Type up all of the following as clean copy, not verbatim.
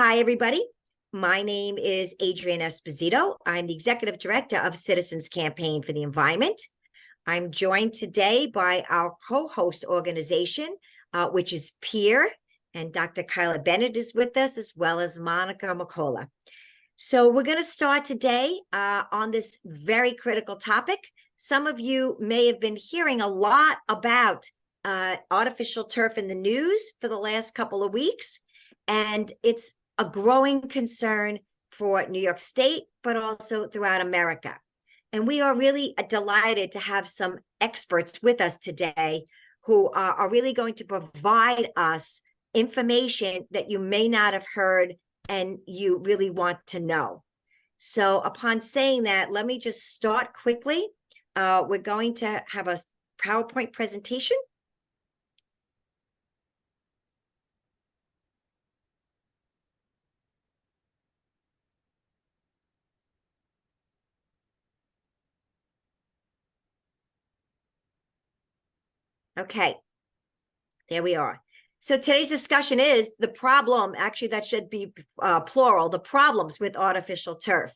Hi, everybody. My name is Adrienne Esposito. I'm the Executive Director of Citizens Campaign for the Environment. I'm joined today by our co-host organization, which is PEER, and Dr. Kyla Bennett is with us, as well as Monica McCullough. So we're going to start today on this very critical topic. Some of you may have been hearing a lot about artificial turf in the news for the last couple of weeks, and it's a growing concern for New York State, but also throughout America. And we are really delighted to have some experts with us today who are really going to provide us information that you may not have heard and you really want to know. So upon saying that, let me just start quickly. We're going to have a PowerPoint presentation. Okay, there we are. So today's discussion is the problem, actually that should be plural, the problems with artificial turf.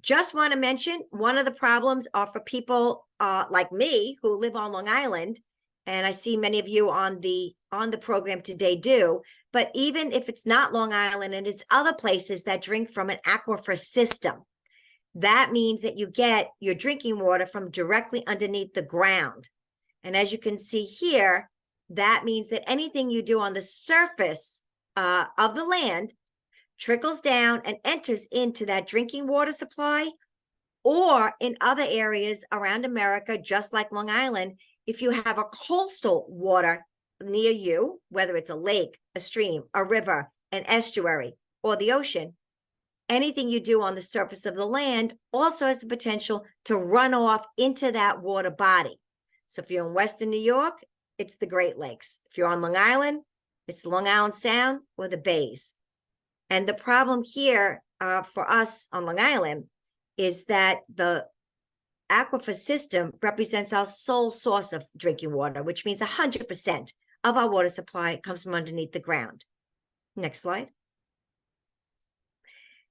Just want to mention, one of the problems are for people like me who live on Long Island, and I see many of you on the program today do, but even if it's not Long Island and it's other places that drink from an aquifer system, that means that you get your drinking water from directly underneath the ground. And as you can see here, that means that anything you do on the surface of the land trickles down and enters into that drinking water supply, or in other areas around America, just like Long Island, if you have a coastal water near you, whether it's a lake, a stream, a river, an estuary, or the ocean, anything you do on the surface of the land also has the potential to run off into that water body. So if you're in Western New York, it's the Great Lakes. If you're on Long Island, it's Long Island Sound or the bays. And the problem here for us on Long Island is that the aquifer system represents our sole source of drinking water, which means 100% of our water supply comes from underneath the ground. Next slide.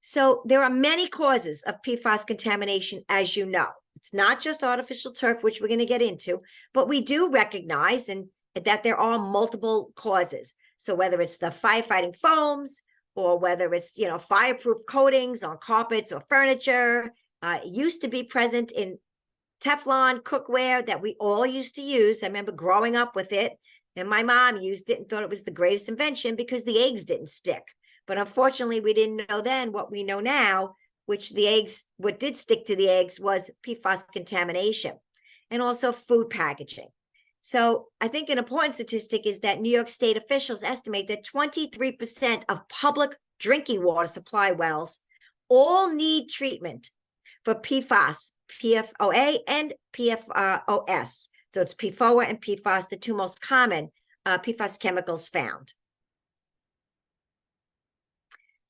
So there are many causes of PFAS contamination, as you know. It's not just artificial turf, which we're going to get into, but we do recognize that there are multiple causes. So whether it's the firefighting foams, or whether it's, fireproof coatings on carpets or furniture, it used to be present in Teflon cookware that we all used to use. I remember growing up with it, and my mom used it and thought it was the greatest invention because the eggs didn't stick. But unfortunately, we didn't know then what we know now, which what did stick to the eggs was PFAS contamination, and also food packaging. So I think an important statistic is that New York State officials estimate that 23% of public drinking water supply wells all need treatment for PFAS, PFOA, and PFOS. So it's PFOA and PFAS, the two most common PFAS chemicals found.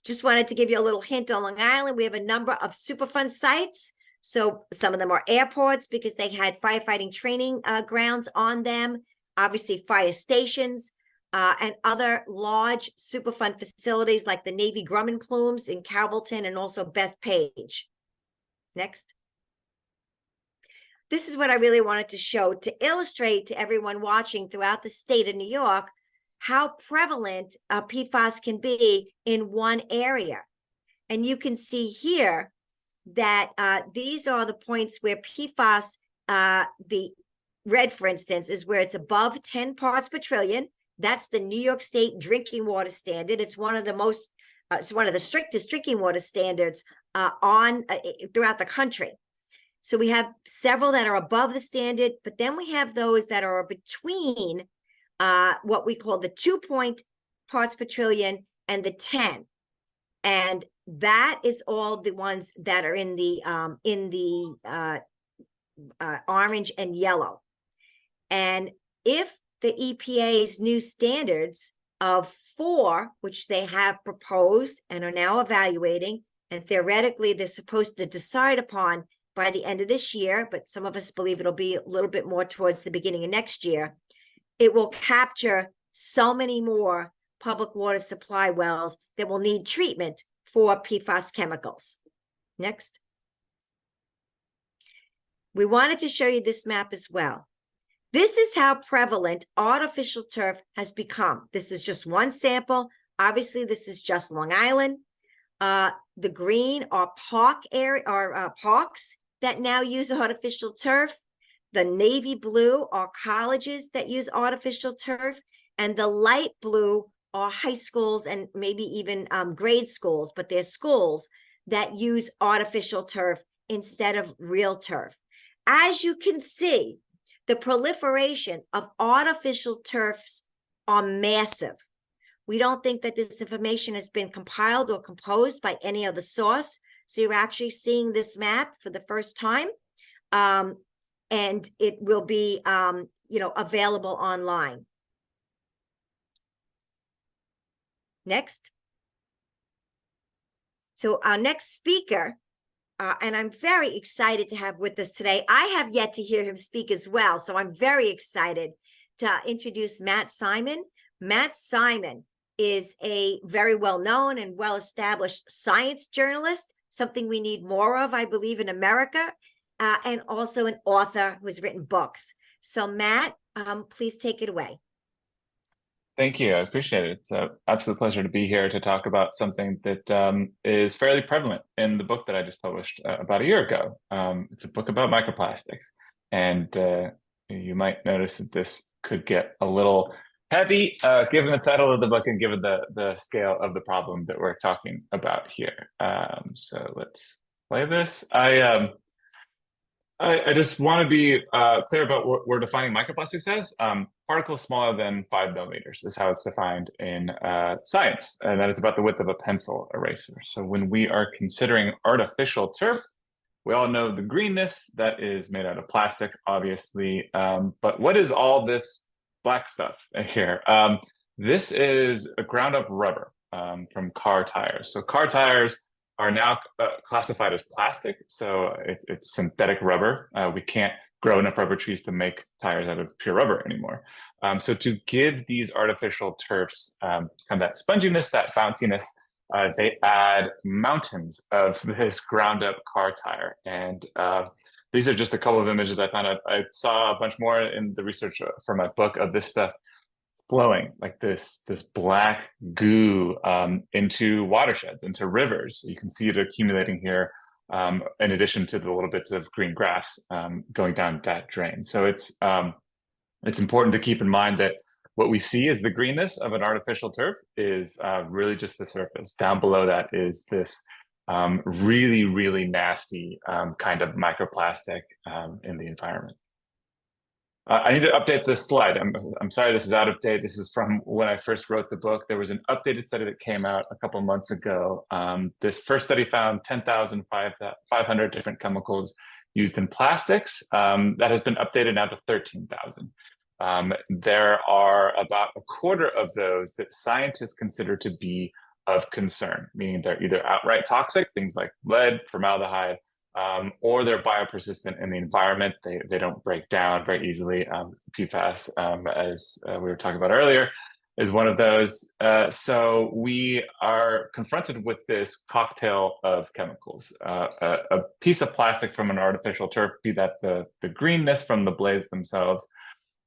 Just wanted to give you a little hint on Long Island. We have a number of Superfund sites. So some of them are airports because they had firefighting training grounds on them, obviously fire stations, and other large Superfund facilities like the Navy Grumman Plumes in Carrollton and also Bethpage. Next. This is what I really wanted to show to illustrate to everyone watching throughout the state of New York how prevalent PFAS can be in one area. And you can see here that these are the points where PFAS, the red, for instance, is where it's above 10 parts per trillion. That's the New York State drinking water standard. It's one of the strictest drinking water standards throughout the country. So we have several that are above the standard, but then we have those that are between what we call the 2 parts per trillion and the 10. And that is all the ones that are in the orange and yellow. And if the EPA's new standards of 4, which they have proposed and are now evaluating, and theoretically they're supposed to decide upon by the end of this year, but some of us believe it'll be a little bit more towards the beginning of next year, it will capture so many more public water supply wells that will need treatment for PFAS chemicals. Next. We wanted to show you this map as well. This is how prevalent artificial turf has become. This is just one sample. Obviously, this is just Long Island. The green are parks that now use artificial turf. The navy blue are colleges that use artificial turf. And the light blue are high schools and maybe even grade schools, but they're schools that use artificial turf instead of real turf. As you can see, the proliferation of artificial turfs are massive. We don't think that this information has been compiled or composed by any other source. So you're actually seeing this map for the first time. And it will be, available online. Next. So our next speaker, and I'm very excited to have with us today. I have yet to hear him speak as well, so I'm very excited to introduce Matt Simon. Matt Simon is a very well-known and well-established science journalist, something we need more of, I believe, in America, and also an author who's written books. So Matt, please take it away. Thank you. I appreciate it. It's an absolute pleasure to be here to talk about something that is fairly prevalent in the book that I just published about a year ago. It's a book about microplastics. And you might notice that this could get a little heavy given the title of the book and given the scale of the problem that we're talking about here. So let's play this. I just want to be clear about what we're defining microplastics as. Particles smaller than 5 millimeters is how it's defined in science, and that is about the width of a pencil eraser. So when we are considering artificial turf, we all know the greenness that is made out of plastic, obviously. But what is all this black stuff here? This is a ground up rubber from car tires. So car tires are now classified as plastic. So it's synthetic rubber. We can't grow enough rubber trees to make tires out of pure rubber anymore. So to give these artificial turfs kind of that sponginess, that bounciness, they add mountains of this ground up car tire. And these are just a couple of images I found. I saw a bunch more in the research for my book of this stuff flowing like this black goo into watersheds, into rivers. You can see it accumulating here in addition to the little bits of green grass going down that drain. So it's important to keep in mind that what we see as the greenness of an artificial turf is really just the surface. Down below that is this really, really nasty kind of microplastic in the environment. I need to update this slide. I'm sorry, this is out of date. This is from when I first wrote the book. There was an updated study that came out a couple months ago. This first study found 10,500 different chemicals used in plastics. That has been updated now to 13,000. There are about a quarter of those that scientists consider to be of concern, meaning they're either outright toxic, things like lead, formaldehyde, or they're biopersistent in the environment. They don't break down very easily. PFAS, as we were talking about earlier, is one of those. So we are confronted with this cocktail of chemicals. A piece of plastic from an artificial turf, be that the greenness from the blades themselves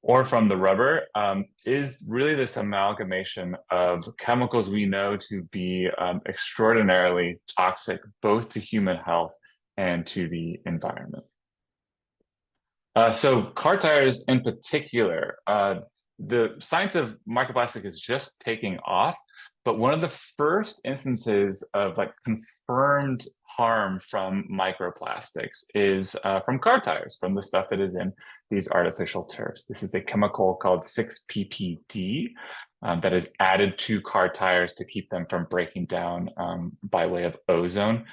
or from the rubber, is really this amalgamation of chemicals we know to be extraordinarily toxic, both to human health and to the environment. So car tires in particular, the science of microplastic is just taking off, but one of the first instances of like confirmed harm from microplastics is from car tires, from the stuff that is in these artificial turfs. This is a chemical called 6-PPD that is added to car tires to keep them from breaking down by way of ozone.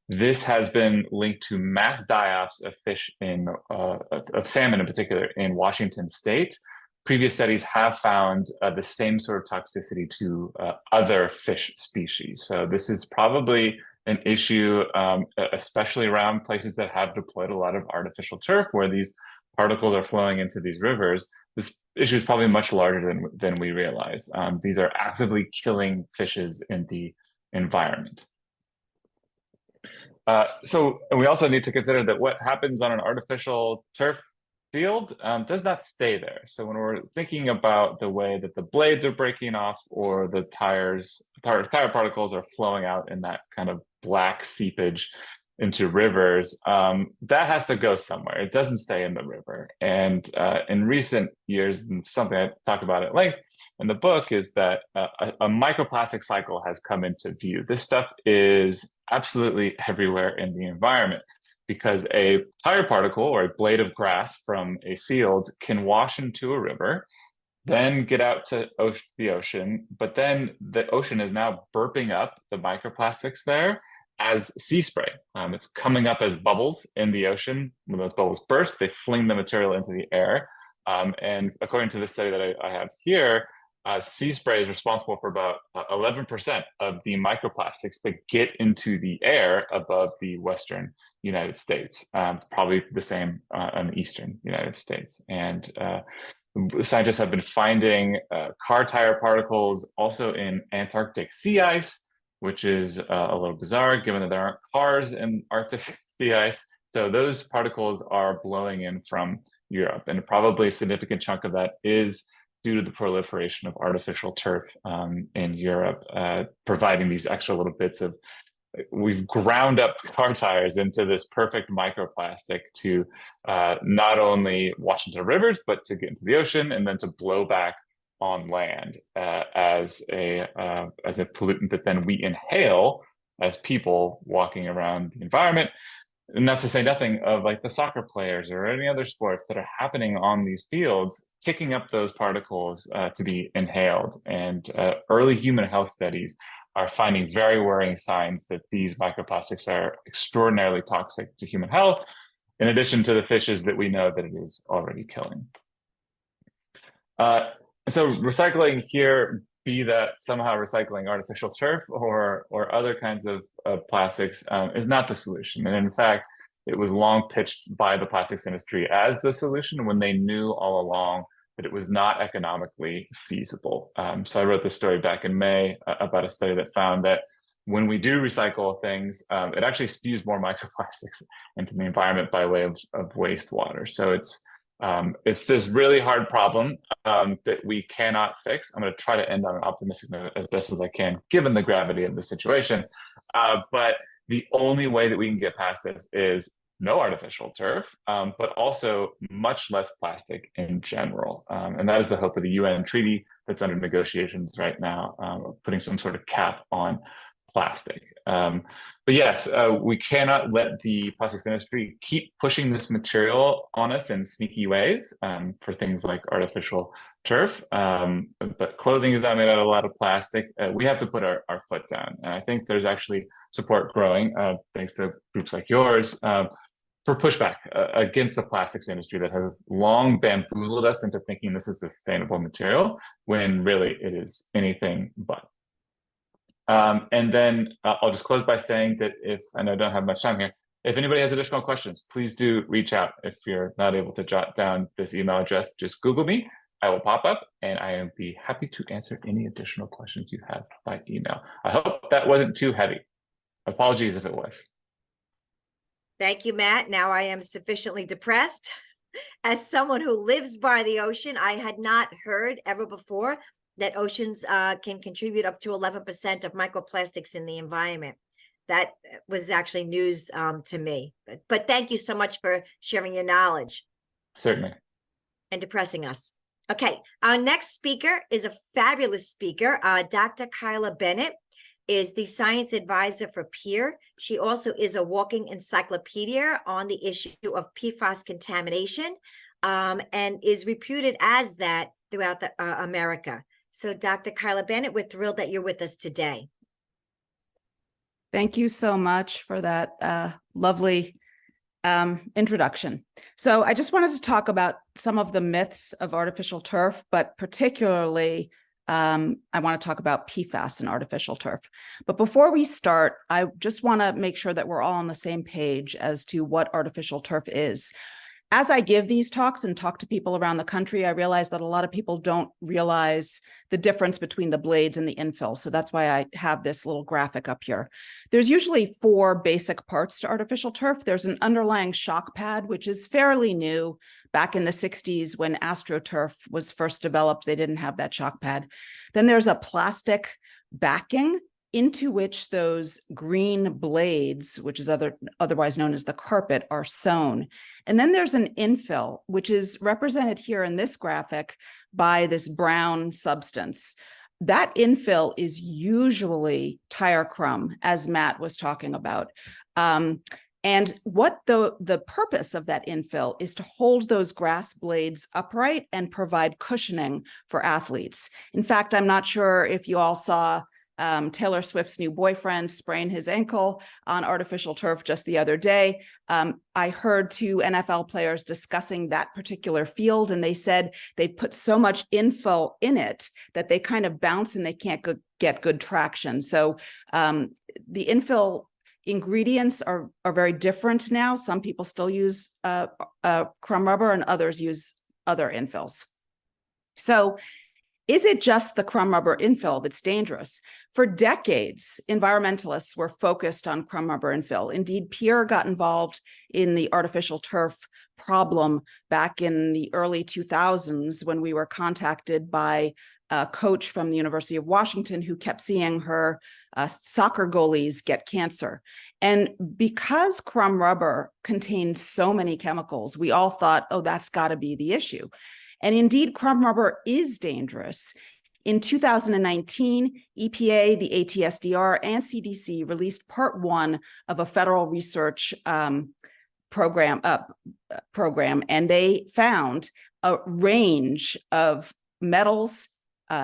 This has been linked to mass die-offs of fish of salmon in particular in Washington state. Previous studies have found the same sort of toxicity to other fish species. So this is probably an issue, especially around places that have deployed a lot of artificial turf, where these particles are flowing into these rivers, this issue is probably much larger than we realize. These are actively killing fishes in the environment. So we also need to consider that what happens on an artificial turf field does not stay there. So when we're thinking about the way that the blades are breaking off or the tire particles are flowing out in that kind of black seepage into rivers, that has to go somewhere. It doesn't stay in the river. And in recent years, and something I talk about at length in the book, is that a microplastic cycle has come into view. This stuff is absolutely everywhere in the environment, because a tire particle or a blade of grass from a field can wash into a river, then get out to the ocean, but then the ocean is now burping up the microplastics there as sea spray. It's coming up as bubbles in the ocean. When those bubbles burst, they fling the material into the air. And according to this study that I have here, sea spray is responsible for about 11% of the microplastics that get into the air above the Western United States. It's probably the same in the Eastern United States. And scientists have been finding car tire particles also in Antarctic sea ice, which is a little bizarre given that there aren't cars in Arctic sea ice. So those particles are blowing in from Europe, and probably a significant chunk of that is due to the proliferation of artificial turf in Europe, providing these extra little bits of, we've ground up car tires into this perfect microplastic to not only wash into rivers, but to get into the ocean and then to blow back on land as a pollutant that then we inhale as people walking around the environment. And that's to say nothing of like the soccer players or any other sports that are happening on these fields, kicking up those particles to be inhaled. And early human health studies are finding very worrying signs that these microplastics are extraordinarily toxic to human health, in addition to the fishes that we know that it is already killing. So recycling here, be that somehow recycling artificial turf or other kinds of plastics, is not the solution. And in fact, it was long pitched by the plastics industry as the solution when they knew all along that it was not economically feasible. So I wrote this story back in May about a study that found that when we do recycle things, it actually spews more microplastics into the environment by way of wastewater. So it's this really hard problem that we cannot fix. I'm going to try to end on an optimistic note as best as I can, given the gravity of the situation. But the only way that we can get past this is no artificial turf, but also much less plastic in general. And that is the hope of the UN treaty that's under negotiations right now, putting some sort of cap on plastic. But yes, we cannot let the plastics industry keep pushing this material on us in sneaky ways for things like artificial turf. But clothing is not made out of a lot of plastic. We have to put our foot down. And I think there's actually support growing, thanks to groups like yours, for pushback against the plastics industry that has long bamboozled us into thinking this is a sustainable material, when really it is anything but. And then I'll just close by saying that if, I know I don't have much time here, if anybody has additional questions, please do reach out. If you're not able to jot down this email address, just Google me. I will pop up and I will be happy to answer any additional questions you have by email. I hope that wasn't too heavy. Apologies if it was. Thank you, Matt. Now I am sufficiently depressed. As someone who lives by the ocean, I had not heard ever before that oceans can contribute up to 11% of microplastics in the environment. That was actually news to me. But thank you so much for sharing your knowledge. Certainly. And depressing us. Okay, our next speaker is a fabulous speaker. Dr. Kyla Bennett is the science advisor for PEER. She also is a walking encyclopedia on the issue of PFAS contamination and is reputed as that throughout America. So Dr. Kyla Bennett, we're thrilled that you're with us today. Thank you so much for that lovely introduction. So I just wanted to talk about some of the myths of artificial turf, but particularly I want to talk about PFAS and artificial turf. But before we start, I just want to make sure that we're all on the same page as to what artificial turf is. as I give these talks and talk to people around the country, I realize that a lot of people don't realize the difference between the blades and the infill. So that's why I have this little graphic up here. There's usually 4 basic parts to artificial turf. There's an underlying shock pad, which is fairly new. Back in the 60s, when AstroTurf was first developed, they didn't have that shock pad. Then there's a plastic backing into which those green blades, which is otherwise known as the carpet, are sewn. And then there's an infill, which is represented here in this graphic by this brown substance. That infill is usually tire crumb, as Matt was talking about. And what the purpose of that infill is to hold those grass blades upright and provide cushioning for athletes. In fact, I'm not sure if you all saw Taylor Swift's new boyfriend sprain his ankle on artificial turf just the other day. I heard 2 NFL players discussing that particular field, and they said they put so much infill in it that they kind of bounce and they can't get good traction. So the infill ingredients are very different now. Some people still use crumb rubber and others use other infills. So is it just the crumb rubber infill that's dangerous? For decades, environmentalists were focused on crumb rubber infill. Indeed, Pierre got involved in the artificial turf problem back in the early 2000s when we were contacted by a coach from the University of Washington who kept seeing her soccer goalies get cancer. And because crumb rubber contained so many chemicals, we all thought, oh, that's got to be the issue. And indeed, crumb rubber is dangerous. In 2019, EPA, the ATSDR, and CDC released part 1 of a federal research program, and they found a range of metals,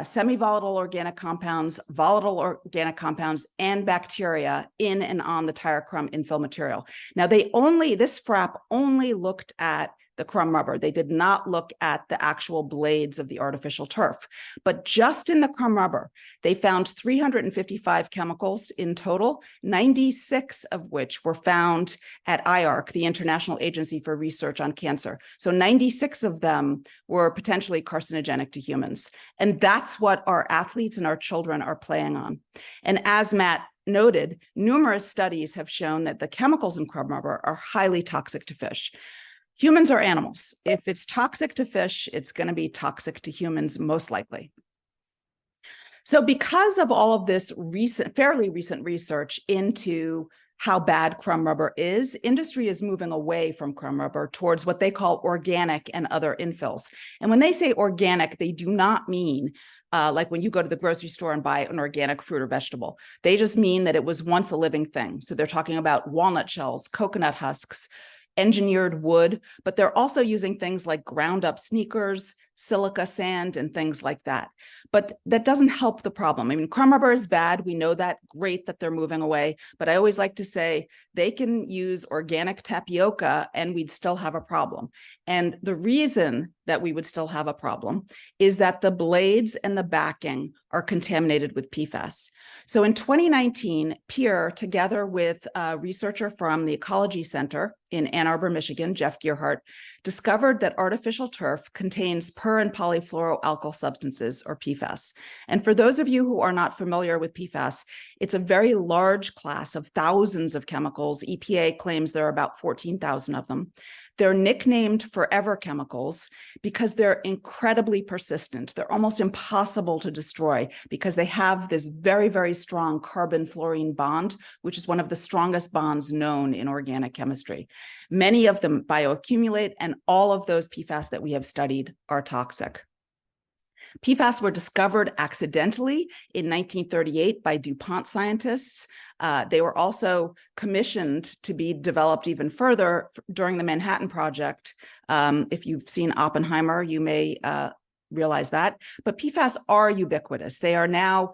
semi-volatile organic compounds, volatile organic compounds, and bacteria in and on the tire crumb infill material. Now, this FRAP only looked at the crumb rubber. They did not look at the actual blades of the artificial turf. But just in the crumb rubber, they found 355 chemicals in total, 96 of which were found at IARC, the International Agency for Research on Cancer. So 96 of them were potentially carcinogenic to humans. And that's what our athletes and our children are playing on. And as Matt noted, numerous studies have shown that the chemicals in crumb rubber are highly toxic to fish. Humans are animals. If it's toxic to fish, it's going to be toxic to humans, most likely. So because of all of this fairly recent research into how bad crumb rubber is, industry is moving away from crumb rubber towards what they call organic and other infills. And when they say organic, they do not mean like when you go to the grocery store and buy an organic fruit or vegetable. They just mean that it was once a living thing. So they're talking about walnut shells, coconut husks, engineered wood, but they're also using things like ground up sneakers, silica sand, and things like that. But that doesn't help the problem. I mean, crumb rubber is bad. We know that. Great that they're moving away. But I always like to say they can use organic tapioca and we'd still have a problem. And the reason that we would still have a problem is that the blades and the backing are contaminated with PFAS. So in 2019, Pierre, together with a researcher from the Ecology Center in Ann Arbor, Michigan, Jeff Gearhart, discovered that artificial turf contains per- and polyfluoroalkyl substances, or PFAS. And for those of you who are not familiar with PFAS, it's a very large class of thousands of chemicals. EPA claims there are about 14,000 of them. They're nicknamed forever chemicals because they're incredibly persistent. They're almost impossible to destroy because they have this very, very strong carbon-fluorine bond, which is one of the strongest bonds known in organic chemistry. Many of them bioaccumulate, and all of those PFAS that we have studied are toxic. PFAS were discovered accidentally in 1938 by DuPont scientists. They were also commissioned to be developed even further during the Manhattan Project. If you've seen Oppenheimer, you may realize that. But PFAS are ubiquitous. They are now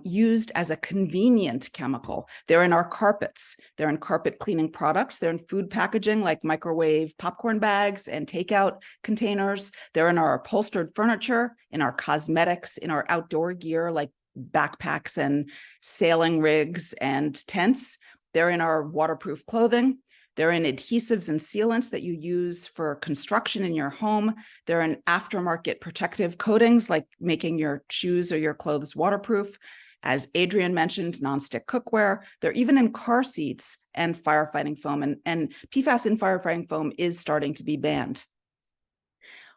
used as a convenient chemical. They're in our carpets. They're in carpet cleaning products. They're in food packaging like microwave popcorn bags and takeout containers. They're in our upholstered furniture, in our cosmetics, in our outdoor gear like backpacks and sailing rigs and tents. They're in our waterproof clothing. They're in adhesives and sealants that you use for construction in your home. They're in aftermarket protective coatings, like making your shoes or your clothes waterproof. As Adrian mentioned, nonstick cookware. They're even in car seats and firefighting foam. And PFAS in firefighting foam is starting to be banned.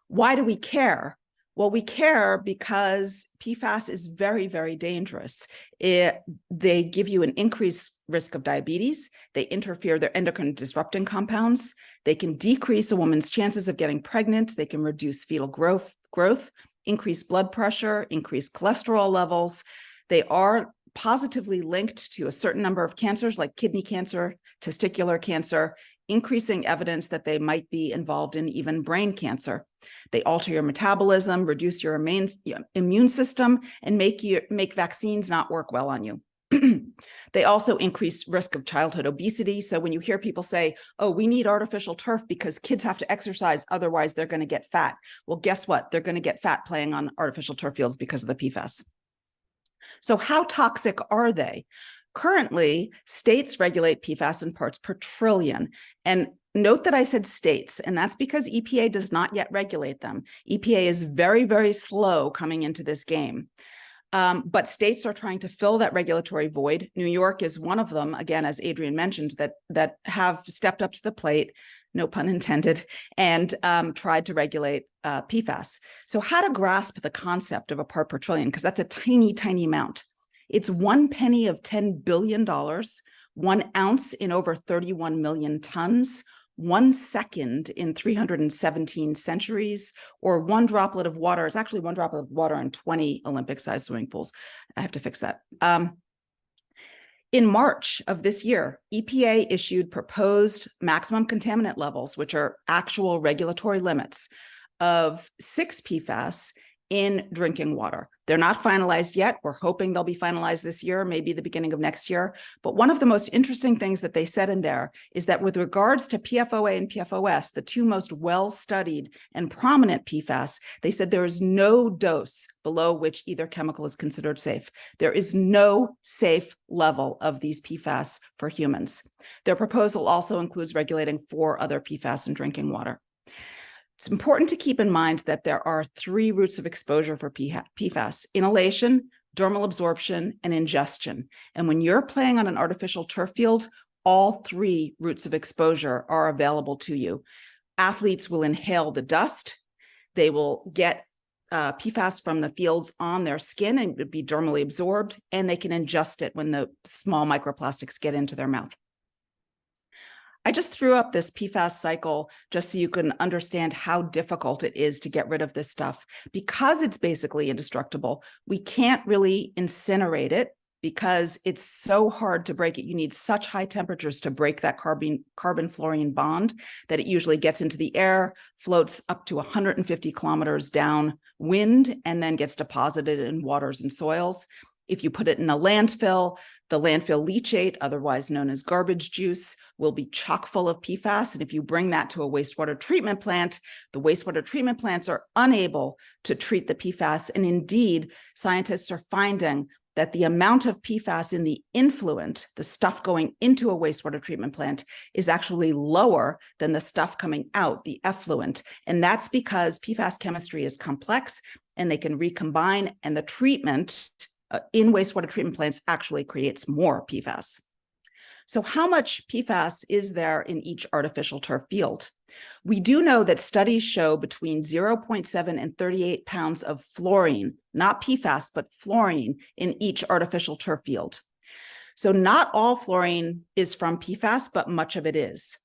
Why do we care? Well, we care because PFAS is very, very dangerous. They give you an increased risk of diabetes. They interfere, they're endocrine disrupting compounds. They can decrease a woman's chances of getting pregnant. They can reduce fetal growth, increase blood pressure, increase cholesterol levels. They are positively linked to a certain number of cancers like kidney cancer, testicular cancer, increasing evidence that they might be involved in even brain cancer. They alter your metabolism, reduce your immune system, and make vaccines not work well on you. They also increase risk of childhood obesity. So when you hear people say, oh, we need artificial turf because kids have to exercise, otherwise they're going to get fat. Well, guess what? They're going to get fat playing on artificial turf fields because of the PFAS. So how toxic are they? Currently, states regulate PFAS in parts per trillion. And note that I said states, and that's because EPA does not yet regulate them. EPA is very, very slow coming into this game. But states are trying to fill that regulatory void. New York is one of them, again, as Adrian mentioned, that have stepped up to the plate, no pun intended, and tried to regulate PFAS. So how to grasp the concept of a part per trillion, because that's a tiny, tiny amount. It's 1 penny of $10 billion, 1 ounce in over 31 million tons, 1 second in 317 centuries, or 1 droplet of water. It's actually 1 droplet of water in 20 Olympic-sized swimming pools. I have to fix that. In March of this year, EPA issued proposed maximum contaminant levels, which are actual regulatory limits of 6 PFAS in drinking water. They're not finalized yet. We're hoping they'll be finalized this year, maybe the beginning of next year. But one of the most interesting things that they said in there is that with regards to PFOA and PFOS, the 2 most well-studied and prominent PFAS, they said there is no dose below which either chemical is considered safe. There is no safe level of these PFAS for humans. Their proposal also includes regulating 4 other PFAS in drinking water. It's important to keep in mind that there are 3 routes of exposure for PFAS: inhalation, dermal absorption, and ingestion. And when you're playing on an artificial turf field, all 3 routes of exposure are available to you. Athletes will inhale the dust. They will get PFAS from the fields on their skin and be dermally absorbed, and they can ingest it when the small microplastics get into their mouth. I just threw up this PFAS cycle just so you can understand how difficult it is to get rid of this stuff. Because it's basically indestructible, we can't really incinerate it because it's so hard to break it. You need such high temperatures to break that carbon-fluorine bond that it usually gets into the air, floats up to 150 kilometers downwind, and then gets deposited in waters and soils. If you put it in a landfill, the landfill leachate, otherwise known as garbage juice, will be chock full of PFAS. And if you bring that to a wastewater treatment plant, the wastewater treatment plants are unable to treat the PFAS. And indeed, scientists are finding that the amount of PFAS in the influent, the stuff going into a wastewater treatment plant, is actually lower than the stuff coming out, the effluent. And that's because PFAS chemistry is complex and they can recombine, and the treatment in wastewater treatment plants actually creates more PFAS. So how much PFAS is there in each artificial turf field? We do know that studies show between 0.7 and 38 pounds of fluorine, not PFAS, but fluorine in each artificial turf field. So not all fluorine is from PFAS, but much of it is.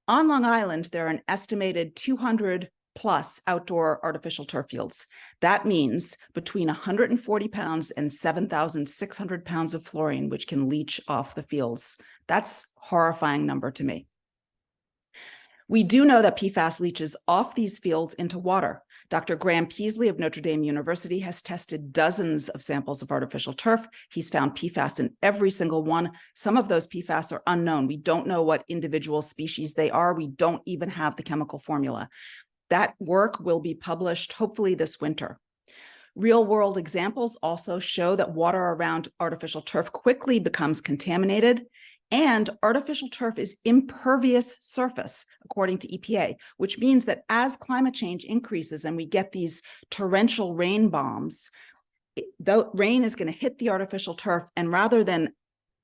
On Long Island, there are an estimated 200 plus outdoor artificial turf fields. That means between 140 pounds and 7,600 pounds of fluorine, which can leach off the fields. That's a horrifying number to me. We do know that PFAS leaches off these fields into water. Dr. Graham Peasley of Notre Dame University has tested dozens of samples of artificial turf. He's found PFAS in every single one. Some of those PFAS are unknown. We don't know what individual species they are. We don't even have the chemical formula. That work will be published hopefully this winter. Real-world examples also show that water around artificial turf quickly becomes contaminated, And artificial turf is impervious surface, according to EPA, which means that as climate change increases and we get these torrential rain bombs, the rain is going to hit the artificial turf, and rather than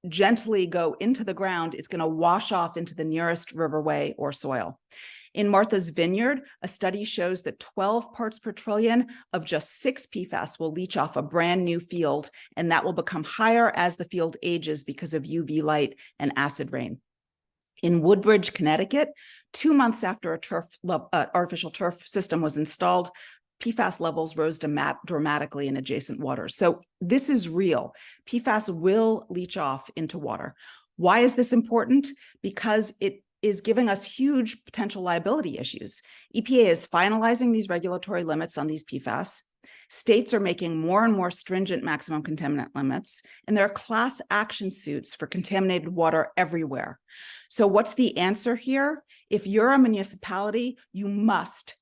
gently go into the ground, it's going to wash off into the nearest riverway or soil. In Martha's Vineyard, a study shows that 12 parts per trillion of just 6 PFAS will leach off a brand new field, and that will become higher as the field ages because of UV light and acid rain. In Woodbridge, Connecticut, 2 months after artificial turf system was installed, PFAS levels rose dramatically in adjacent waters. So this is real. PFAS will leach off into water. Why is this important? Because it is giving us huge potential liability issues. EPA is finalizing these regulatory limits on these PFAS. States are making more and more stringent maximum contaminant limits, and there are class action suits for contaminated water everywhere. So what's the answer here? If you're a municipality, you must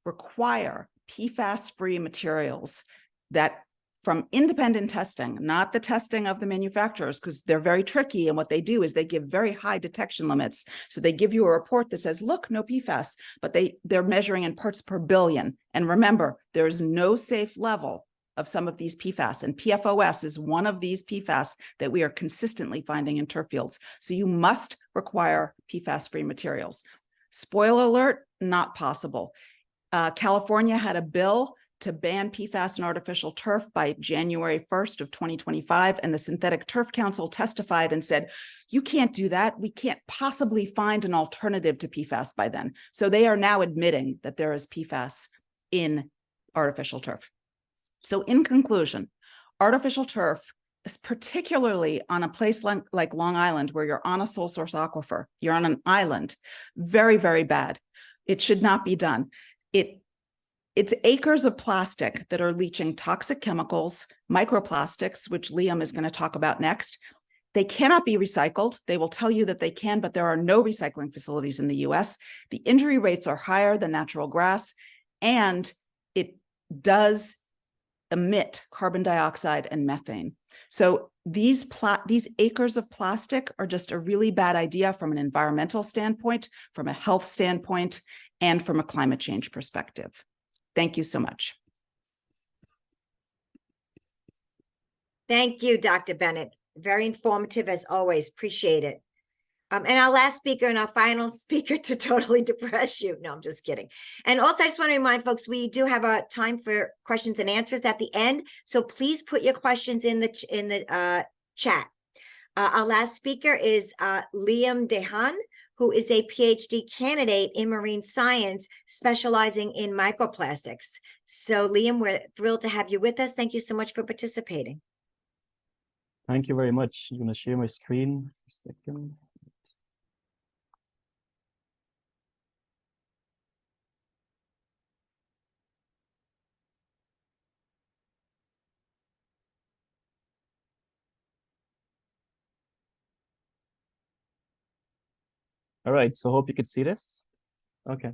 require PFAS-free materials that from independent testing, not the testing of the manufacturers, because they're very tricky. And what they do is they give very high detection limits. So they give you a report that says, look, no PFAS, but they're measuring in parts per billion. And remember, there is no safe level of some of these PFAS, and PFOS is one of these PFAS that we are consistently finding in turf fields. So you must require PFAS-free materials. Spoiler alert, not possible. California had a bill to ban PFAS in artificial turf by January 1st of 2025. And the Synthetic Turf Council testified and said, you can't do that. We can't possibly find an alternative to PFAS by then. So they are now admitting that there is PFAS in artificial turf. So in conclusion, artificial turf, particularly on a place like Long Island, where you're on a sole source aquifer, you're on an island, very, very bad. It should not be done. It's acres of plastic that are leaching toxic chemicals, microplastics, which Liam is going to talk about next. They cannot be recycled. They will tell you that they can, but there are no recycling facilities in the US. The injury rates are higher than natural grass, and it does emit carbon dioxide and methane. So these acres of plastic are just a really bad idea from an environmental standpoint, from a health standpoint, and from a climate change perspective. Thank you so much. Thank you, Dr. Bennett. Very informative as always. Appreciate it. And our last speaker and our final speaker to totally depress you. No, I'm just kidding. And also, I just want to remind folks, we do have a time for questions and answers at the end. So please put your questions in the chat. Our last speaker is Liam Dehan, who is a PhD candidate in marine science, specializing in microplastics. So Liam, we're thrilled to have you with us. Thank you so much for participating. Thank you very much. I'm going to share my screen for a second. All right, so hope you could see this. Okay.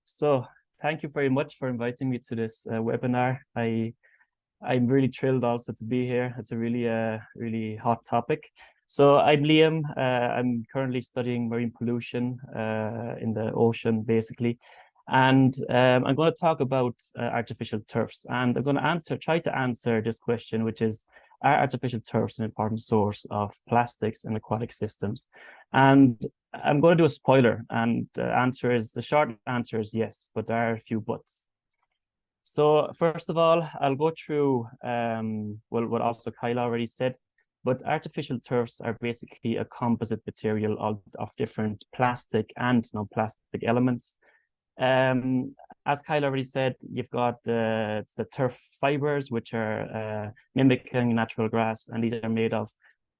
So thank you very much for inviting me to this webinar. I'm really thrilled also to be here. It's a really hot topic. So I'm Liam. I'm currently studying marine pollution in the ocean, basically. And I'm going to talk about artificial turfs. And I'm going to try to answer this question, which is, are artificial turfs an important source of plastics in aquatic systems? And I'm going to do a spoiler, and the short answer is yes, but there are a few buts. So first of all, I'll go through what also Kyle already said, but artificial turfs are basically a composite material of different plastic and non-plastic elements. As Kyle already said, you've got the turf fibers, which are mimicking natural grass, and these are made of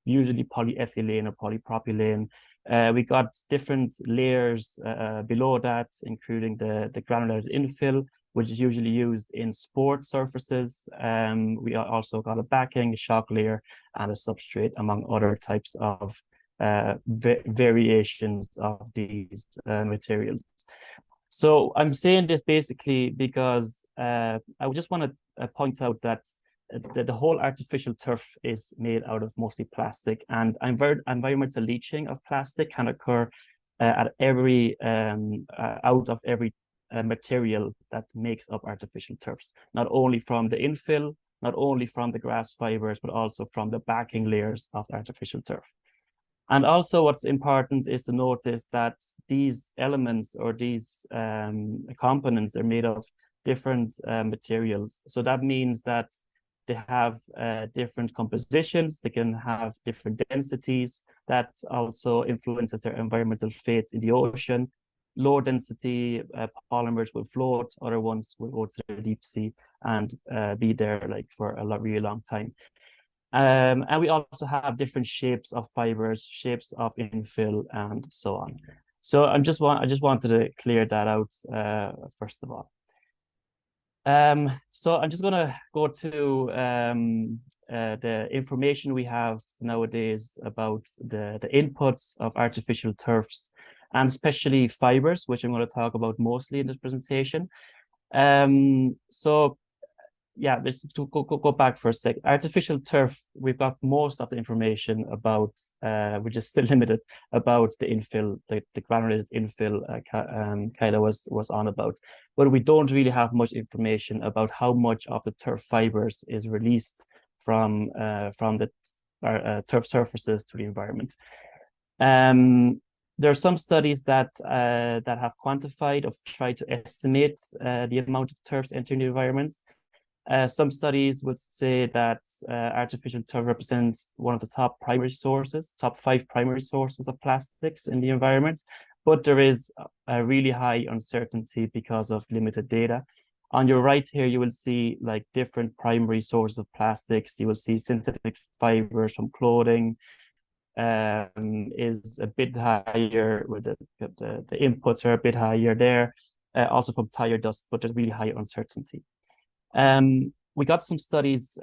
usually polyethylene or polypropylene. We got different layers below that, including the granular infill, which is usually used in sport surfaces. We also got a backing, a shock layer, and a substrate, among other types of variations of these materials. So I'm saying this basically because I just want to point out that the whole artificial turf is made out of mostly plastic, and environmental leaching of plastic can occur at every out of every material that makes up artificial turfs, not only from the infill, not only from the grass fibers, but also from the backing layers of artificial turf. And also what's important is to notice that these elements or these components are made of different materials. So that means that they have different compositions, they can have different densities. That also influences their environmental fate in the ocean. Low density polymers will float, other ones will go to the deep sea and be there like for a really long time. And we also have different shapes of fibers, shapes of infill, and so on. So I just wanted to clear that out first of all. So I'm just gonna go to the information we have nowadays about the inputs of artificial turfs, and especially fibers, which I'm going to talk about mostly in this presentation. So yeah, let's go back for a sec. Artificial turf, we've got most of the information about, which is still limited, about the infill, the granulated infill Kyla was on about. But we don't really have much information about how much of the turf fibers is released from the turf surfaces to the environment. There are some studies that have quantified or tried to estimate the amount of turfs entering the environment. Some studies would say that artificial turf represents one of the top 5 primary sources of plastics in the environment, but there is a really high uncertainty because of limited data. On your right here, you will see like different primary sources of plastics. You will see synthetic fibers from clothing is a bit higher, with the inputs are a bit higher there, also from tire dust, but there's really high uncertainty. We got some studies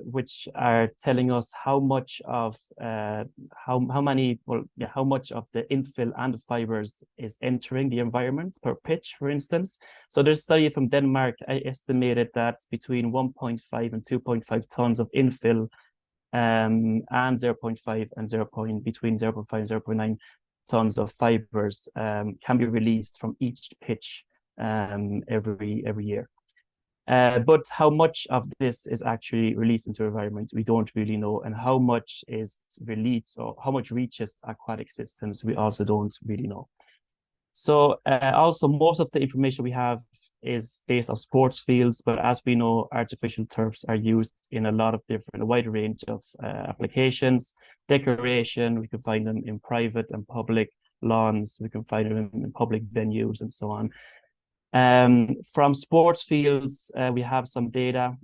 which are telling us how much of how much of the infill and the fibers is entering the environment per pitch, for instance. So there's a study from Denmark. I estimated that between 1.5 and 2.5 tons of infill and 0.5 and between 0.5 and 0.9 tons of fibers can be released from each pitch every year. But how much of this is actually released into the environment, we don't really know, and how much is released or how much reaches aquatic systems, we also don't really know. So also most of the information we have is based on sports fields, but as we know, artificial turfs are used in a wide range of applications. Decoration, we can find them in private and public lawns, we can find them in public venues and so on. From sports fields, we have some data.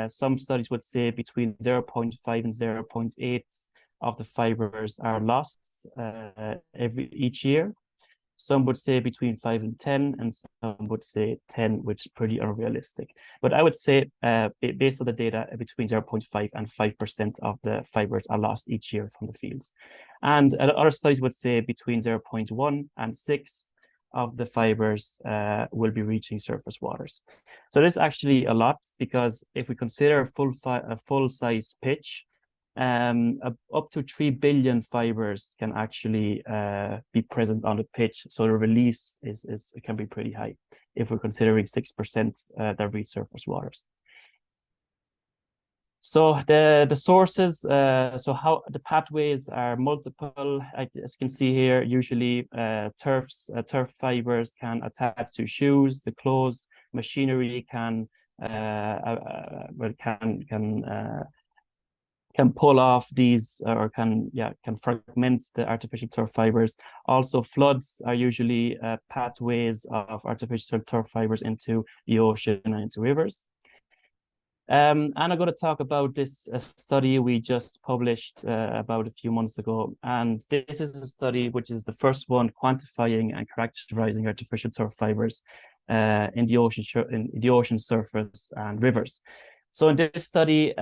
Some studies would say between 0.5 and 0.8 of the fibers are lost each year. Some would say between 5 and 10, and some would say 10, which is pretty unrealistic. But I would say, based on the data, between 0.5 and 5% of the fibers are lost each year from the fields. And other studies would say between 0.1 and 6 of the fibers will be reaching surface waters. So this is actually a lot, because if we consider a full-size pitch, up to 3 billion fibers can actually be present on the pitch. So the release can be pretty high if we're considering 6% that reach surface waters. So the sources, so how the pathways are multiple. As you can see here, usually turf fibers can attach to shoes, the clothes, machinery can pull off these, or can fragment the artificial turf fibers. Also, floods are usually pathways of artificial turf fibers into the ocean and into rivers. And I'm going to talk about this study we just published about a few months ago. And this is a study which is the first one quantifying and characterizing artificial turf fibers in the ocean surface and rivers. So in this study,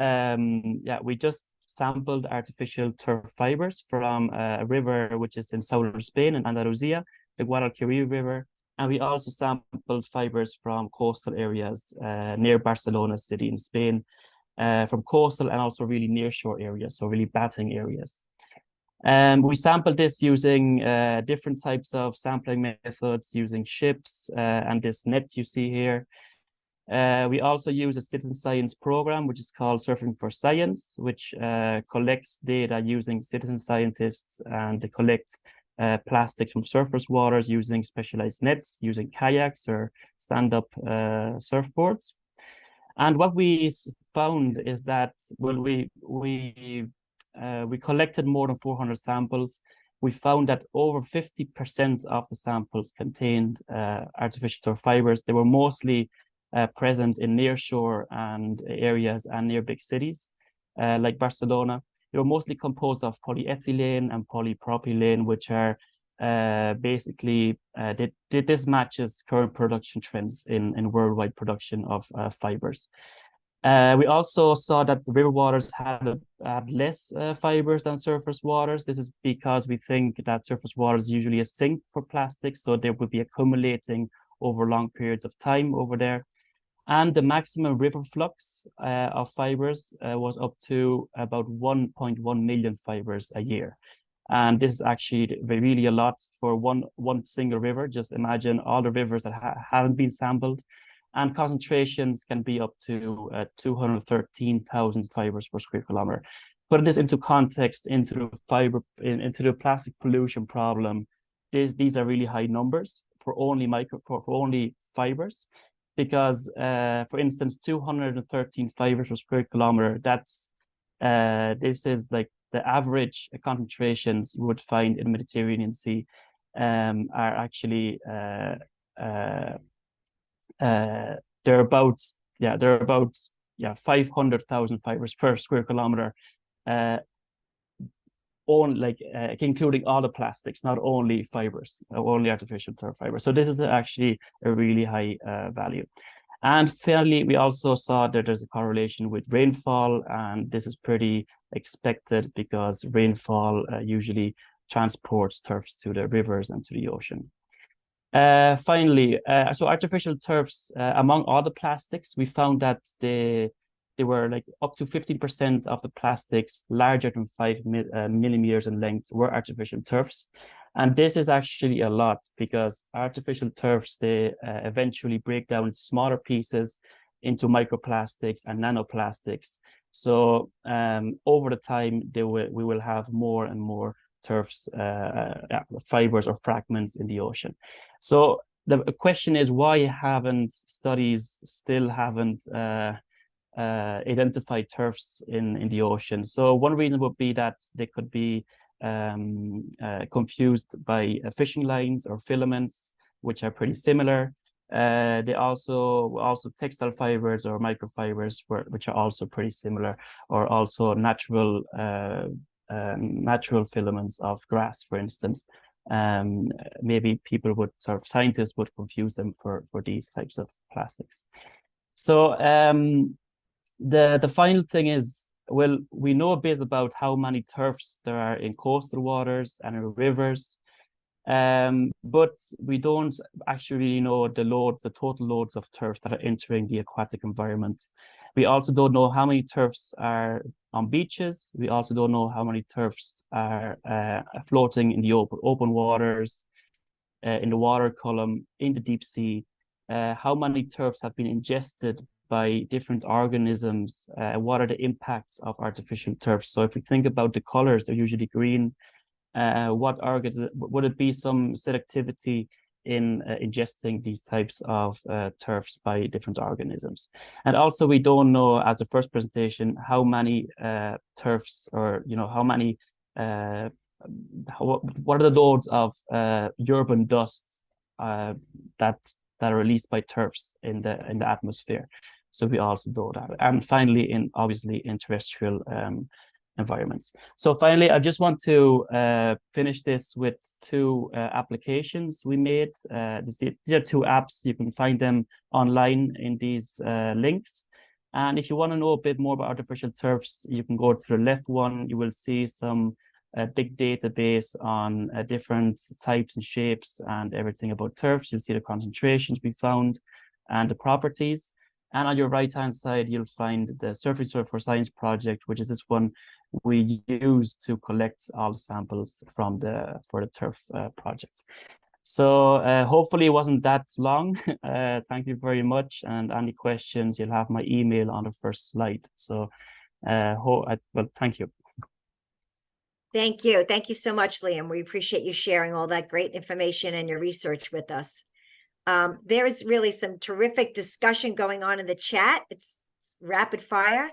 we just sampled artificial turf fibers from a river which is in southern Spain, in Andalusia, the Guadalquivir River. And we also sampled fibers from coastal areas near Barcelona city in Spain. from coastal and also really nearshore areas, so really bathing areas. We sampled this using different types of sampling methods, using ships and this net you see here. We also use a citizen science program, which is called Surfing for Science, which collects data using citizen scientists, and they collect plastics from surface waters using specialized nets, using kayaks or stand-up surfboards. And what we found is that when we collected more than 400 samples, we found that over 50% of the samples contained artificial turf fibers. They were mostly present in nearshore and areas and near big cities like Barcelona. They were mostly composed of polyethylene and polypropylene, which are basically, this matches current production trends in worldwide production of fibers. We also saw that the river waters had less fibers than surface waters. This is because we think that surface water is usually a sink for plastics, so they would be accumulating over long periods of time over there. And the maximum river flux of fibers was up to about 1.1 million fibers a year. And this is actually really a lot for one single river. Just imagine all the rivers that haven't been sampled. And concentrations can be up to 213,000 fibers per square kilometer. Putting this into context, into the plastic pollution problem, these are really high numbers for only fibers. Because, for instance, 213 fibers per square kilometer, this is like the average concentrations you would find in the Mediterranean Sea are actually, they're about 500,000 fibers per square kilometer, including all the plastics, not only fibers, only artificial turf fibers. So this is actually a really high value. And finally, we also saw that there's a correlation with rainfall, and this is pretty expected because rainfall usually transports turfs to the rivers and to the ocean. Finally, so artificial turfs, among all the plastics, we found that they were like up to 15% of the plastics larger than 5 millimeters in length were artificial turfs. And this is actually a lot because artificial turfs, they eventually break down into smaller pieces into microplastics and nanoplastics. So over the time, we will have more and more turfs, fibers or fragments in the ocean. So the question is, why haven't studies still haven't identify turfs in the ocean? So one reason would be that they could be confused by fishing lines or filaments, which are pretty similar. They also textile fibers or microfibers, which are also pretty similar, or also natural filaments of grass, for instance. Maybe scientists would confuse them for these types of plastics. So the final thing is, well, we know a bit about how many turfs there are in coastal waters and in rivers, but we don't actually know the total loads of turf that are entering the aquatic environment. We also don't know how many turfs are on beaches. We also don't know how many turfs are floating in the open waters, in the water column, in the deep sea. How many turfs have been ingested by different organisms? What are the impacts of artificial turfs? So if we think about the colors, they're usually green. What organisms, would it be some selectivity in ingesting these types of turfs by different organisms? And also we don't know, as the first presentation, how many turfs, or how many, what are the loads of urban dust that are released by turfs in the atmosphere. So we also know that. And finally, obviously in terrestrial environments. So finally, I just want to finish this with two applications we made. These are two apps. You can find them online in these links. And if you want to know a bit more about artificial turfs, you can go to the left one. You will see some big database on different types and shapes and everything about turfs. You'll see the concentrations we found and the properties. And on your right-hand side, you'll find the Surface Turf for Science project, which is this one we use to collect all the samples from for the turf project. So hopefully it wasn't that long. Thank you very much. And any questions, you'll have my email on the first slide. So well, thank you. Thank you. Thank you so much, Liam. We appreciate you sharing all that great information and your research with us. There is really some terrific discussion going on in the chat. It's rapid fire.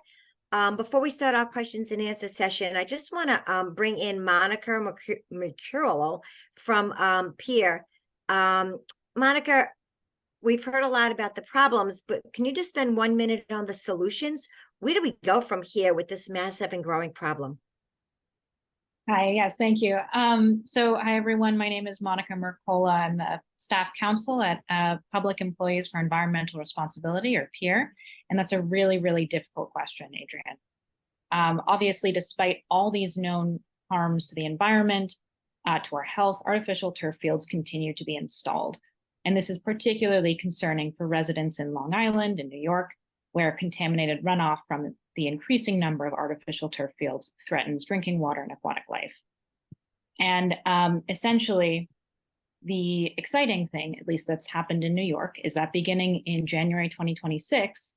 Before we start our questions and answer session, I just want to bring in Monica Mercurial from Peer. Monica, we've heard a lot about the problems, but can you just spend 1 minute on the solutions? Where do we go from here with this massive and growing problem? Hi, yes, thank you. So hi, everyone. My name is Monica Mercola. I'm the staff counsel at Public Employees for Environmental Responsibility, or PEER. And that's a really, really difficult question, Adrian. Obviously, despite all these known harms to the environment, to our health, artificial turf fields continue to be installed. And this is particularly concerning for residents in Long Island and New York, where contaminated runoff from the increasing number of artificial turf fields threatens drinking water and aquatic life. And essentially, the exciting thing, at least that's happened in New York, is that beginning in January 2026,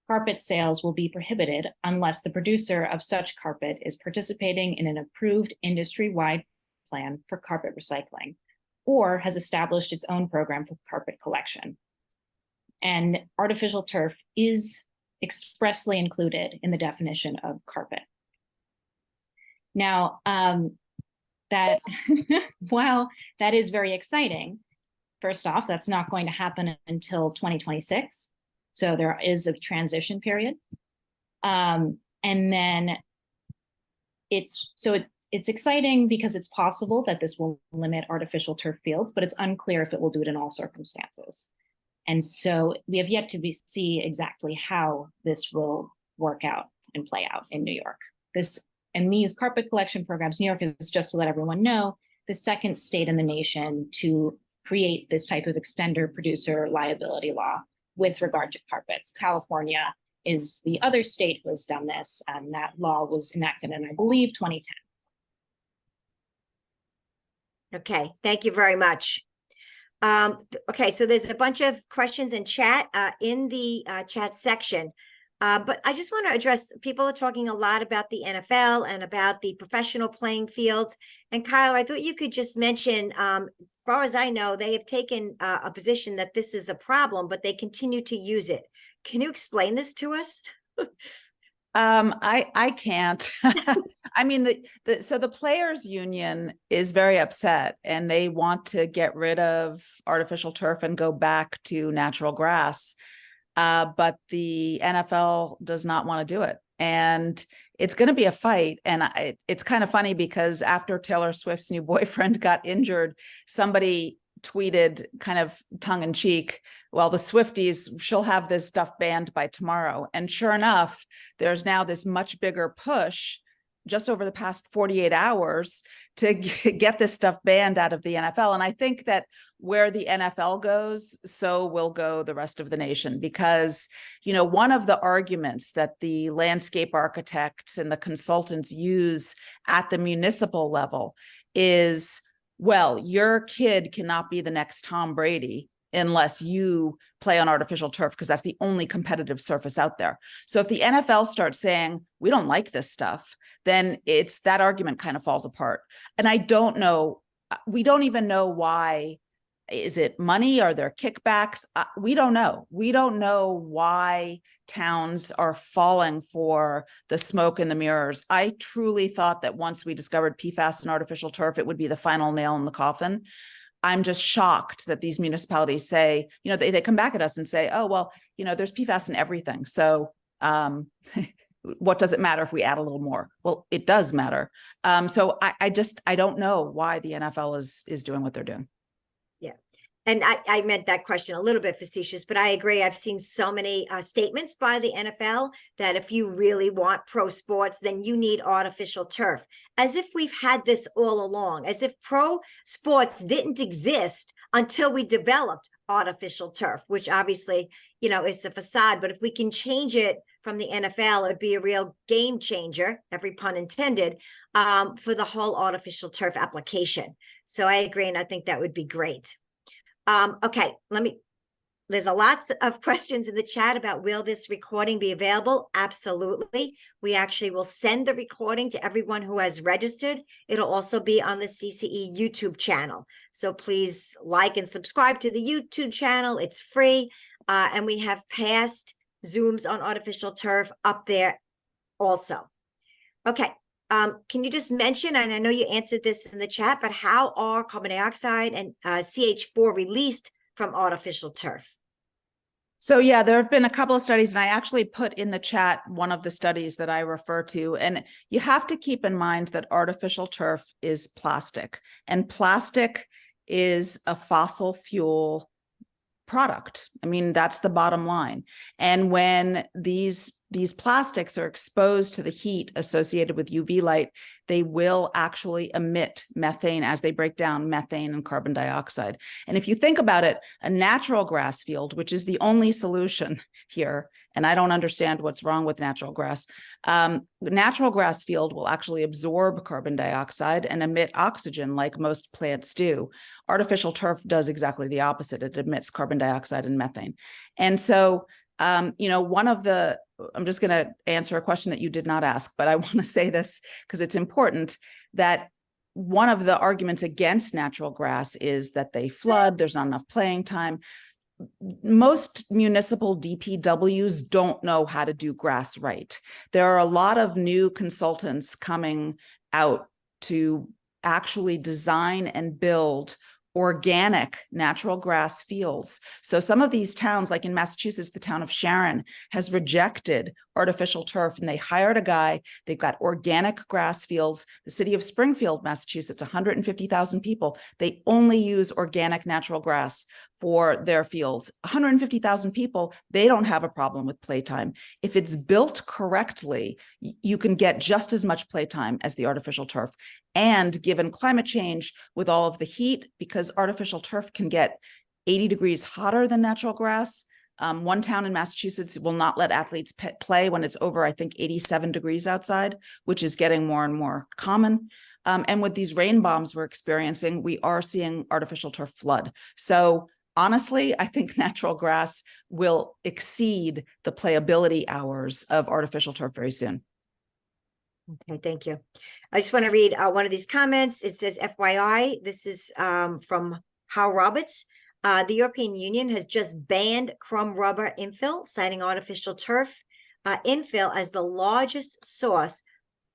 carpet sales will be prohibited unless the producer of such carpet is participating in an approved industry-wide plan for carpet recycling, or has established its own program for carpet collection. And artificial turf is expressly included in the definition of carpet. Now, that while that is very exciting, first off, that's not going to happen until 2026. So there is a transition period. And then it's exciting because it's possible that this will limit artificial turf fields, but it's unclear if it will do it in all circumstances. And so we have yet to see exactly how this will work out and play out in New York. These carpet collection programs, New York is, just to let everyone know, the second state in the nation to create this type of extender producer liability law with regard to carpets. California is the other state who has done this, and that law was enacted in, I believe, 2010. Okay, thank you very much. Okay, so there's a bunch of questions in chat in the chat section. But I just want to address, people are talking a lot about the NFL and about the professional playing fields. And Kyle, I thought you could just mention, as far as I know, they have taken a position that this is a problem, but they continue to use it. Can you explain this to us? I can't. I mean, so the players union is very upset and they want to get rid of artificial turf and go back to natural grass. But the NFL does not want to do it. And it's going to be a fight. And it's kind of funny because after Taylor Swift's new boyfriend got injured, somebody tweeted kind of tongue in cheek, well, the Swifties, she'll have this stuff banned by tomorrow. And sure enough, there's now this much bigger push just over the past 48 hours to get this stuff banned out of the NFL. And I think that where the NFL goes, so will go the rest of the nation, because, you know, one of the arguments that the landscape architects and the consultants use at the municipal level is, well, your kid cannot be the next Tom Brady unless you play on artificial turf, because that's the only competitive surface out there. So if the NFL starts saying, we don't like this stuff, then that argument kind of falls apart. And I don't know, we don't even know why. Is it money? Are there kickbacks? We don't know. We don't know why towns are falling for the smoke and the mirrors. I truly thought that once we discovered PFAS and artificial turf, it would be the final nail in the coffin. I'm just shocked that these municipalities say, you know, they come back at us and say, oh, well, you know, there's PFAS in everything. So what does it matter if we add a little more? Well, it does matter. So I don't know why the NFL is doing what they're doing. And I meant that question a little bit facetious, but I agree. I've seen so many statements by the NFL that if you really want pro sports, then you need artificial turf, as if we've had this all along, as if pro sports didn't exist until we developed artificial turf, which obviously you know, it's a facade, but if we can change it from the NFL, it'd be a real game changer, every pun intended, for the whole artificial turf application. So I agree, and I think that would be great. Okay, there's a lots of questions in the chat about will this recording be available? Absolutely. We actually will send the recording to everyone who has registered. It'll also be on the CCE YouTube channel. So please like and subscribe to the YouTube channel. It's free. And we have past Zooms on artificial turf up there also. Okay. Can you just mention, and I know you answered this in the chat, but how are carbon dioxide and CH4 released from artificial turf? So yeah, there have been a couple of studies, and I actually put in the chat one of the studies that I refer to. And you have to keep in mind that artificial turf is plastic, and plastic is a fossil fuel product. I mean, that's the bottom line. And when these plastics are exposed to the heat associated with UV light, they will actually emit methane as they break down methane and carbon dioxide. And if you think about it, a natural grass field, which is the only solution here, and I don't understand what's wrong with natural grass field will actually absorb carbon dioxide and emit oxygen like most plants do. Artificial turf does exactly the opposite. It emits carbon dioxide and methane. And so, you know, I'm just going to answer a question that you did not ask, but I want to say this because it's important, that one of the arguments against natural grass is that they flood, there's not enough playing time. Most municipal DPWs don't know how to do grass right. There are a lot of new consultants coming out to actually design and build organic natural grass fields. So some of these towns, like in Massachusetts, the town of Sharon has rejected artificial turf, and they hired a guy. They've got organic grass fields. The city of Springfield, Massachusetts, 150,000 people. They only use organic natural grass for their fields. 150,000 people, they don't have a problem with playtime. If it's built correctly, you can get just as much playtime as the artificial turf. And given climate change with all of the heat, because artificial turf can get 80 degrees hotter than natural grass. One town in Massachusetts will not let athletes play when it's over, I think, 87 degrees outside, which is getting more and more common. And with these rain bombs we're experiencing, we are seeing artificial turf flood. So honestly, I think natural grass will exceed the playability hours of artificial turf very soon. Okay, thank you. I just want to read one of these comments. It says, FYI, this is from How Roberts. The European Union has just banned chrome rubber infill, citing artificial turf infill as the largest source.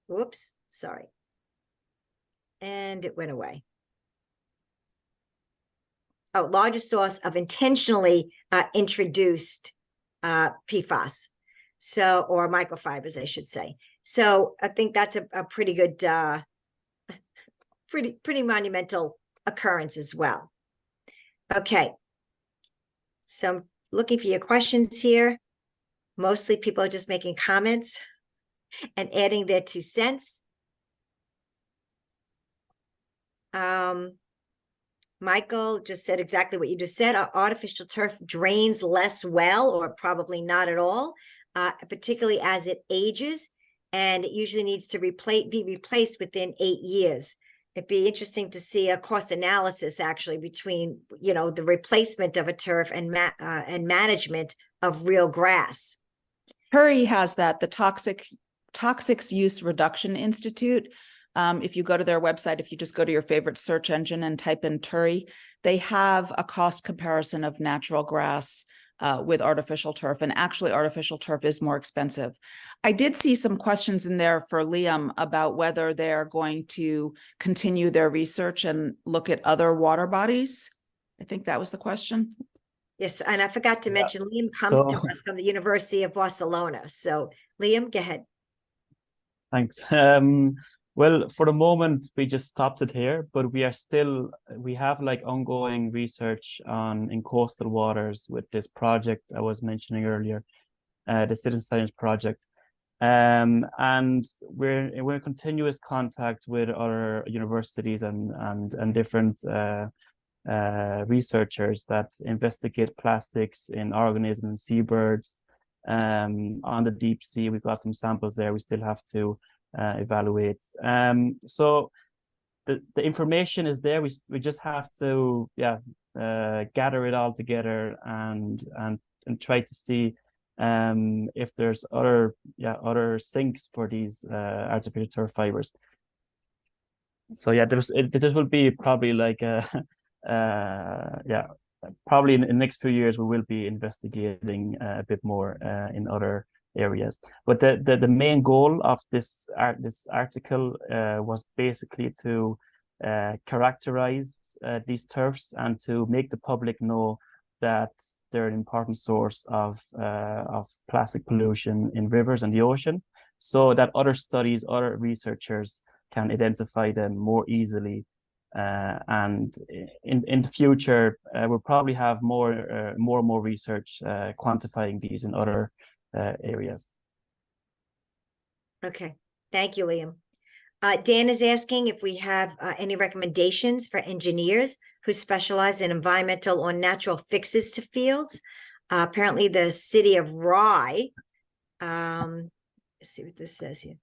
Whoops, sorry. And it went away. Oh, largest source of intentionally introduced PFAS. So, or microfibers, I should say. So I think that's a pretty good, pretty monumental occurrence as well. Okay. So I'm looking for your questions here. Mostly people are just making comments and adding their 2 cents. Michael just said exactly what you just said. Artificial turf drains less well, or probably not at all, particularly as it ages. And it usually needs to be replaced within 8 years. It'd be interesting to see a cost analysis actually between, you know, the replacement of a turf and management of real grass. Hurry has that, the Toxics Use Reduction Institute. If you go to their website, if you just go to your favorite search engine and type in Turi, they have a cost comparison of natural grass with artificial turf, and actually artificial turf is more expensive. I did see some questions in there for Liam about whether they're going to continue their research and look at other water bodies. I think that was the question. Yes, and I forgot to mention Liam comes to us from the University of Barcelona. So Liam, go ahead. Thanks. Well, for the moment, we just stopped it here, but we have like ongoing research in coastal waters with this project I was mentioning earlier, the Citizen Science Project. And we're in continuous contact with other universities and different researchers that investigate plastics in organisms and seabirds. On the deep sea, we've got some samples there we still have to evaluate. So the information is there. We just have to gather it all together and try to see if there's other sinks for these artificial turf fibers. So yeah, this will be probably like probably in the next few years we will be investigating a bit more in other areas. But the main goal of this article was basically to characterize these turfs and to make the public know that they're an important source of plastic pollution in rivers and the ocean, so that other studies, other researchers can identify them more easily. And in the future, we'll probably have more and more research quantifying these in other areas. Okay, thank you, Liam. Dan is asking if we have any recommendations for engineers who specialize in environmental or natural fixes to fields. Apparently the city of Rye, let's see what this says here.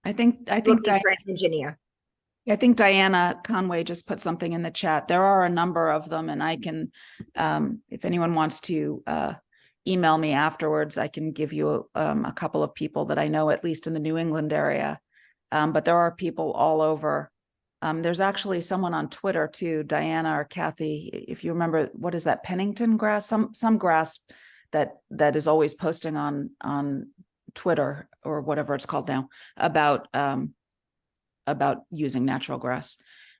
I think Looking for an engineer. I think Diana Conway just put something in the chat. There are a number of them, and I can, if anyone wants to email me afterwards, I can give you a couple of people that I know, at least in the New England area. But there are people all over. There's actually someone on Twitter too, Diana or Kathy, if you remember, what is that, Pennington grass? Some grass that is always posting on Twitter or whatever it's called now about using natural grass.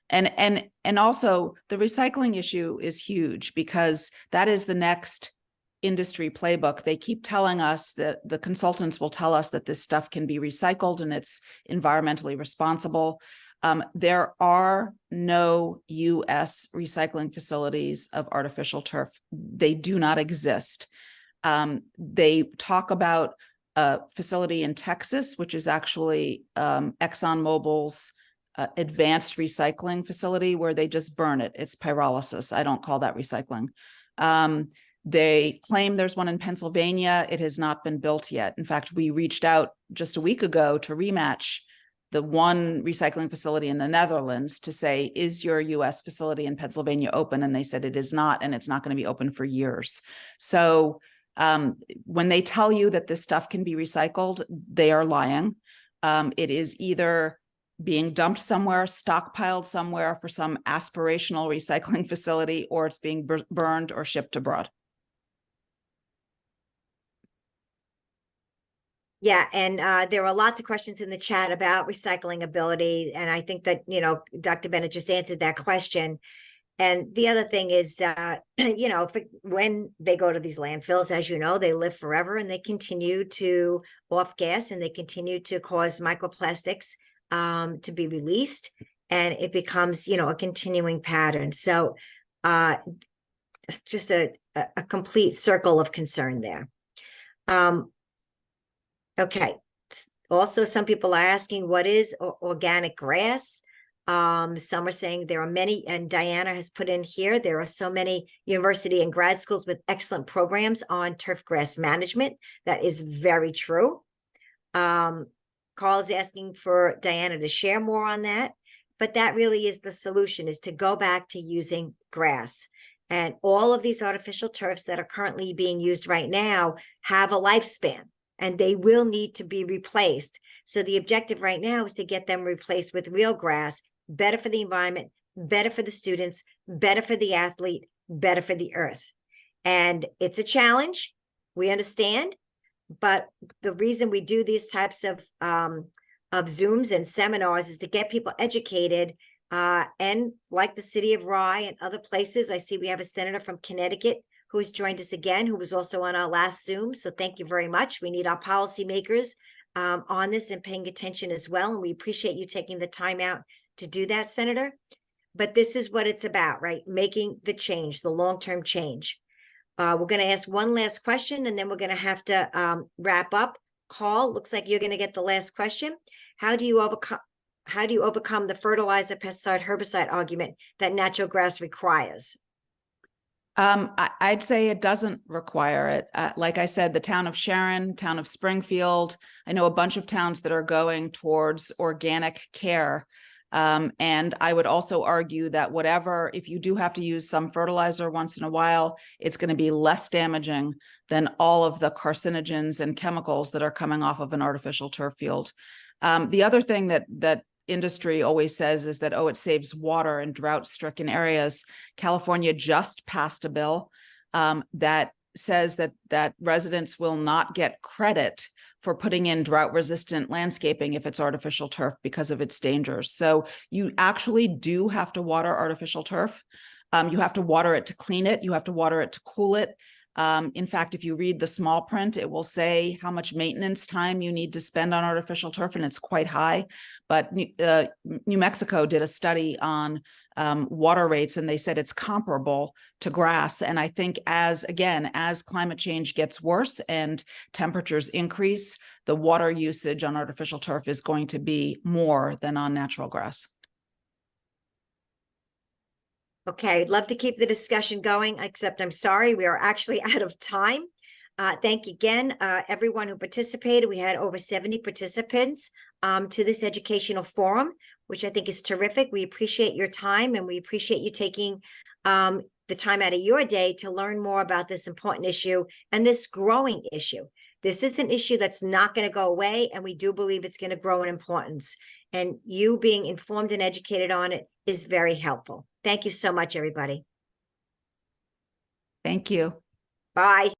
And also the recycling issue is huge, because that is the next industry playbook. They keep telling us that the consultants will tell us that this stuff can be recycled and it's environmentally responsible. There are no US recycling facilities of artificial turf. They do not exist. They talk about a facility in Texas, which is actually ExxonMobil's advanced recycling facility, where they just burn it. It's pyrolysis. I don't call that recycling. They claim there's one in Pennsylvania. It has not been built yet. In fact, we reached out just a week ago to rematch the one recycling facility in the Netherlands to say, is your US facility in Pennsylvania open? And they said it is not, and it's not going to be open for years. So when they tell you that this stuff can be recycled, they are lying. It is either being dumped somewhere, stockpiled somewhere for some aspirational recycling facility, or it's being burned or shipped abroad. Yeah, and there were lots of questions in the chat about recycling ability, and I think that, Dr. Bennett just answered that question. And the other thing is, when they go to these landfills, as you know, they live forever and they continue to off gas and they continue to cause microplastics to be released, and it becomes, a continuing pattern. So just a complete circle of concern there. Okay. Also, some people are asking, what is organic grass? Some are saying there are many, and Diana has put in here, there are so many university and grad schools with excellent programs on turf grass management. That is very true. Carl is asking for Diana to share more on that, but that really is the solution, is to go back to using grass. And all of these artificial turfs that are currently being used right now have a lifespan, and they will need to be replaced. So the objective right now is to get them replaced with real grass, better for the environment, better for the students, better for the athlete, better for the earth. And it's a challenge, we understand, but the reason we do these types of Zooms and seminars is to get people educated. And like the city of Rye and other places, I see we have a senator from Connecticut who has joined us again, who was also on our last Zoom. So thank you very much. We need our policymakers on this and paying attention as well. And we appreciate you taking the time out to do that, Senator. But this is what it's about, right? Making the change, the long-term change. We're going to ask one last question, and then we're going to have to wrap up. Carl, looks like you're going to get the last question. how do you overcome the fertilizer, pesticide, herbicide argument that natural grass requires? I'd say it doesn't require it. Like I said, the town of Sharon, town of Springfield, I know a bunch of towns that are going towards organic care. And I would also argue that if you do have to use some fertilizer once in a while, it's going to be less damaging than all of the carcinogens and chemicals that are coming off of an artificial turf field. The other thing that industry always says is that, oh, it saves water in drought-stricken areas. California just passed a bill that says that residents will not get credit for putting in drought-resistant landscaping if it's artificial turf because of its dangers. So you actually do have to water artificial turf. You have to water it to clean it. You have to water it to cool it. In fact, if you read the small print, it will say how much maintenance time you need to spend on artificial turf, and it's quite high. But New Mexico did a study on water rates, and they said it's comparable to grass. And I think as climate change gets worse and temperatures increase, the water usage on artificial turf is going to be more than on natural grass. Okay, I'd love to keep the discussion going, except I'm sorry, we are actually out of time. Thank you again, everyone who participated. We had over 70 participants to this educational forum, which I think is terrific. We appreciate your time, and we appreciate you taking the time out of your day to learn more about this important issue and this growing issue. This is an issue that's not going to go away, and we do believe it's going to grow in importance. And you being informed and educated on it is very helpful. Thank you so much, everybody. Thank you. Bye.